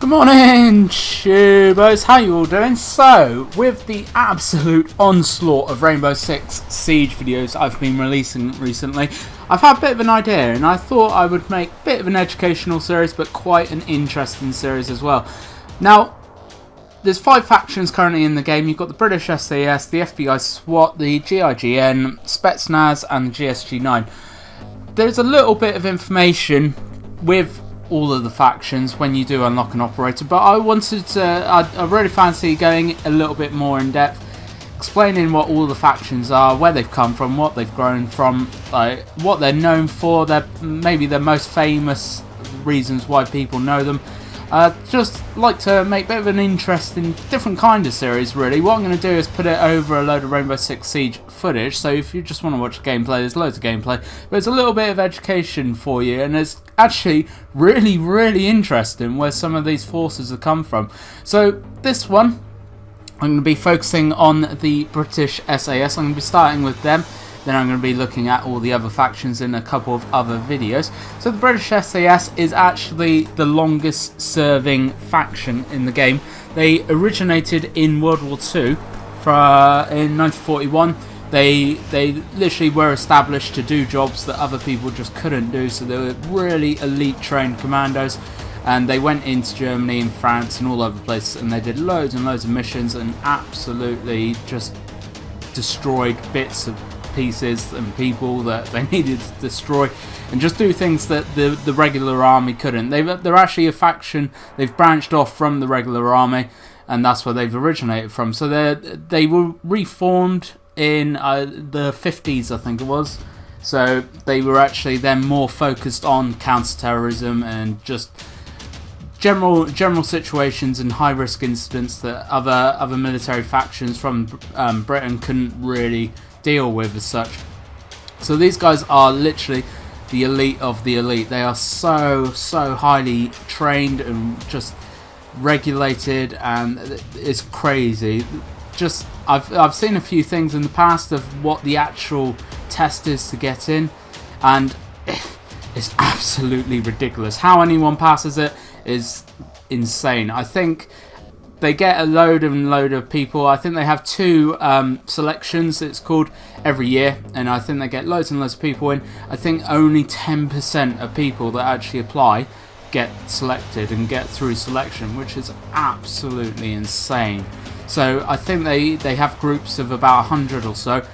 Good morning, tubers. How you all doing? So, with the absolute onslaught of Rainbow Six Siege videos I've been releasing recently, I've had a bit of an idea, and I thought I would make a bit of an educational series, but quite an interesting series as well. Now, there's 5 factions currently in the game. You've got the British SAS, the FBI SWAT, the GIGN, Spetsnaz, and the GSG-9. There's a little bit of information with all of the factions when you do unlock an operator, but I wanted to, I really fancy going a little bit more in depth, explaining what all the factions are, where they've come from, what they've grown from, what they're known for, maybe their most famous reasons why people know them. Just like to make a bit of an interesting, different kind of series really. What I'm going to do is put it over a load of Rainbow Six Siege footage, so if you just want to watch gameplay, there's loads of gameplay, but it's a little bit of education for you, and it's actually really interesting where some of these forces have come from. So this one, I'm going to be focusing on the British SAS. I'm going to be starting with them. Then I'm going to be looking at all the other factions in a couple of other videos. So the British SAS is actually the longest serving faction in the game. They originated in World War II in 1941. They literally were established to do jobs that other people just couldn't do. So they were really elite trained commandos. And they went into Germany and France and all over the place. And they did loads and loads of missions and absolutely just destroyed bits of pieces and people that they needed to destroy, and just do things that the regular army couldn't. They're actually a faction. They've branched off from the regular army, and that's where they've originated from. So they were reformed in the 50s, I think it was. So they were actually then more focused on counter-terrorism and just general situations and high-risk incidents that other military factions from Britain couldn't really deal with as such. So these guys are literally the elite of the elite. They are so highly trained and just regulated, and it's crazy. Just I've seen a few things in the past of what the actual test is to get in, and it's absolutely ridiculous. How anyone passes it is insane. I think they get a load of people. I think they have 2 selections, it's called, every year, and I think they get loads and loads of people in. I think only 10% of people that actually apply get selected and get through selection, which is absolutely insane. So I think they have groups of about 100 or so.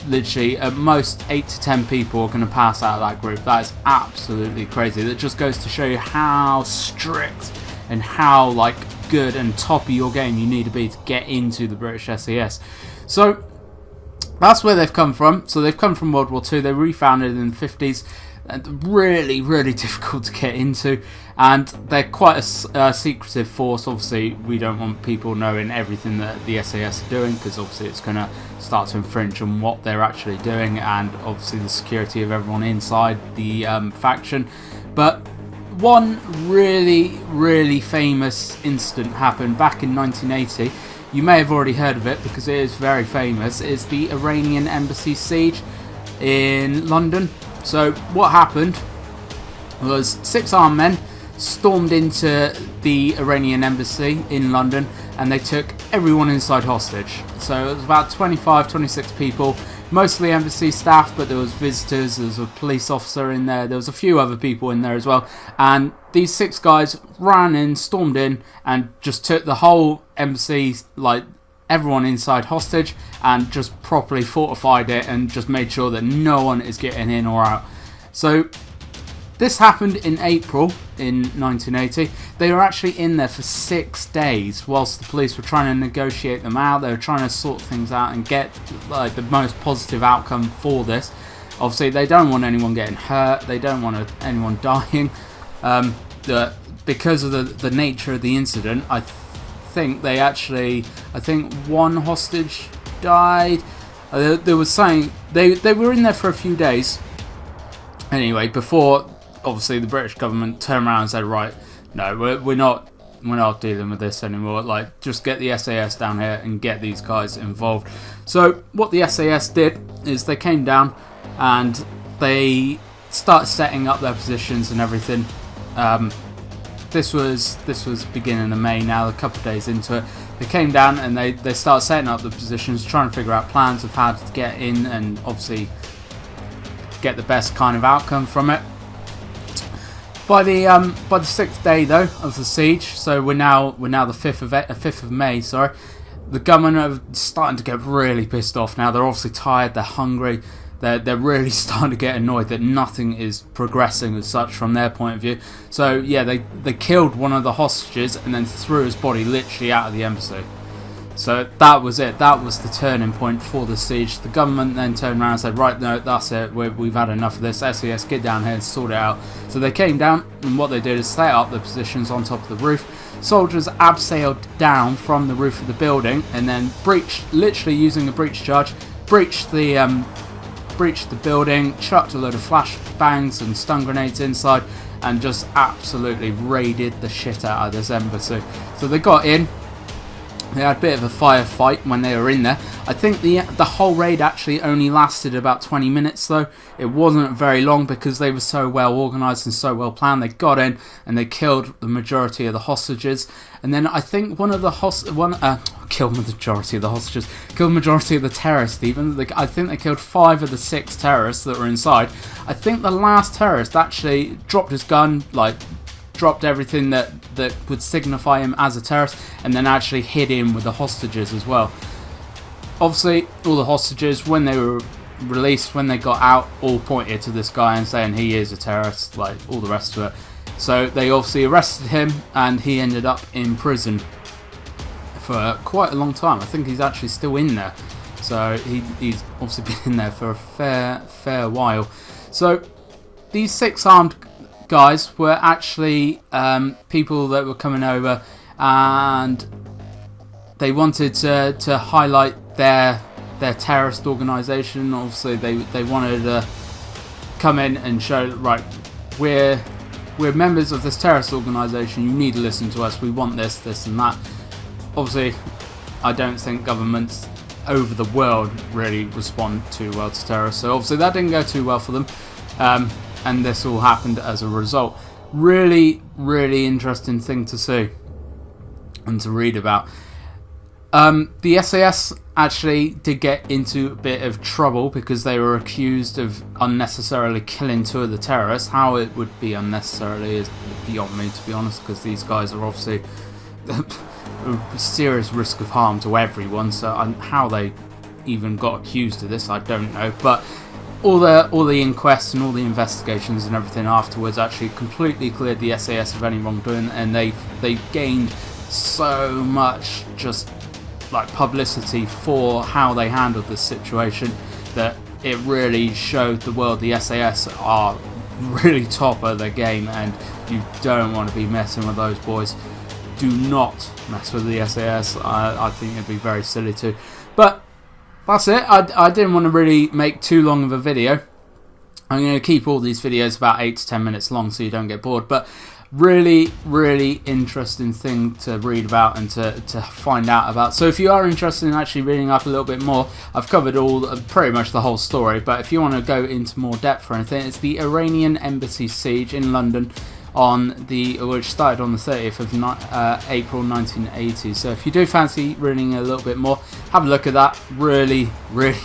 Literally, at most 8 to 10 people are going to pass out of that group. That is absolutely crazy. That just goes to show you how strict and how good and top of your game you need to be to get into the British SAS. So that's where they've come from. So they've come from World War II. They were refounded in the 50s. And really difficult to get into, and they're quite a secretive force. Obviously we don't want people knowing everything that the SAS are doing, because obviously it's going to start to infringe on what they're actually doing, and obviously the security of everyone inside the faction. But one really famous incident happened back in 1980. You may have already heard of it because it is very famous. It's the Iranian Embassy Siege in London. So what happened was 6 armed men stormed into the Iranian embassy in London, and they took everyone inside hostage. So it was about 26 people, mostly embassy staff, but there was visitors, there was a police officer in there was a few other people in there as well. And these 6 guys ran in, stormed in, and just took the whole embassy, everyone inside hostage, and just properly fortified it and just made sure that no one is getting in or out. So this happened in April in 1980. They were actually in there for 6 days whilst the police were trying to negotiate them out. They were trying to sort things out and get the most positive outcome for this. Obviously they don't want anyone getting hurt, they don't want anyone dying. Because of the nature of the incident, I think one hostage died. There was saying they were in there for a few days anyway, before obviously the British government turned around and said, right, no, we're not dealing with this anymore, just get the SAS down here and get these guys involved. So what the SAS did is they came down and they started setting up their positions and everything. this was beginning of May now, a couple of days into it. They came down and they started setting up the positions, trying to figure out plans of how to get in and obviously get the best kind of outcome from it. By the sixth day though of the siege, so we're now the 5th of May. Sorry, the government are starting to get really pissed off now. They're obviously tired. They're hungry. They're really starting to get annoyed that nothing is progressing as such from their point of view. So yeah, they killed one of the hostages and then threw his body literally out of the embassy. So that was it. That was the turning point for the siege. The government then turned around and said, right, no, that's it. We've had enough of this. SAS, get down here and sort it out. So they came down, and what they did is set up the positions on top of the roof. Soldiers abseiled down from the roof of the building and then breached, literally using a breach charge, breached the building, chucked a load of flashbangs and stun grenades inside, and just absolutely raided the shit out of this embassy. So they got in. They had a bit of a firefight when they were in there. I think the whole raid actually only lasted about 20 minutes though. It wasn't very long because they were so well organised and so well planned. They got in and they killed the majority of the hostages. And then I think one of the killed the majority of the hostages, killed the majority of the terrorists even. I think they killed 5 of the 6 terrorists that were inside. I think the last terrorist actually dropped his gun, like dropped everything that would signify him as a terrorist, and then actually hid him with the hostages as well. Obviously, all the hostages, when they were released, when they got out, all pointed to this guy and saying he is a terrorist, like all the rest of it. So they obviously arrested him, and he ended up in prison for quite a long time. I think he's actually still in there. So he's obviously been in there for a fair while. So these 6 armed guys were actually people that were coming over, and they wanted to highlight their terrorist organisation. Obviously they wanted to come in and show, right, we're members of this terrorist organisation, you need to listen to us, we want this and that. Obviously I don't think governments over the world really respond too well to terrorists, so obviously that didn't go too well for them. And this all happened as a result. Really interesting thing to see and to read about. The SAS actually did get into a bit of trouble because they were accused of unnecessarily killing 2 of the terrorists. How it would be unnecessarily is beyond me, to be honest, because these guys are obviously a serious risk of harm to everyone. So how they even got accused of this, I don't know. But all the inquests and all the investigations and everything afterwards actually completely cleared the SAS of any wrongdoing, and they gained so much just like publicity for how they handled this situation that it really showed the world the SAS are really top of their game, and you don't want to be messing with those boys. Do not mess with the SAS. I think it'd be very silly to. But that's it. I didn't want to really make too long of a video. I'm going to keep all these videos about 8 to 10 minutes long so you don't get bored. But really interesting thing to read about and to find out about. So if you are interested in actually reading up a little bit more, I've covered pretty much the whole story. But if you want to go into more depth or anything, it's the Iranian Embassy Siege in London, which started on the 30th of April 1980. So if you do fancy reading a little bit more, have a look at that. Really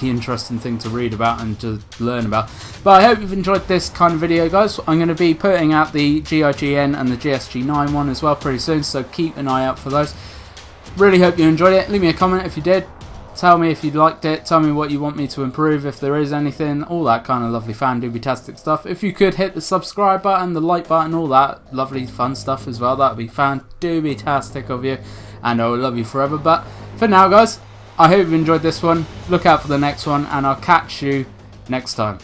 interesting thing to read about and to learn about. But I hope you've enjoyed this kind of video, guys. I'm going to be putting out the GIGN and the GSG9 one as well pretty soon, so keep an eye out for those. Really hope you enjoyed it. Leave me a comment if you did. Tell me if you liked it. Tell me what you want me to improve, if there is anything. All that kind of lovely fan-dubitastic stuff. If you could hit the subscribe button, the like button, all that lovely fun stuff as well. That would be fan-dubitastic of you. And I will love you forever. But for now, guys, I hope you enjoyed this one. Look out for the next one, and I'll catch you next time.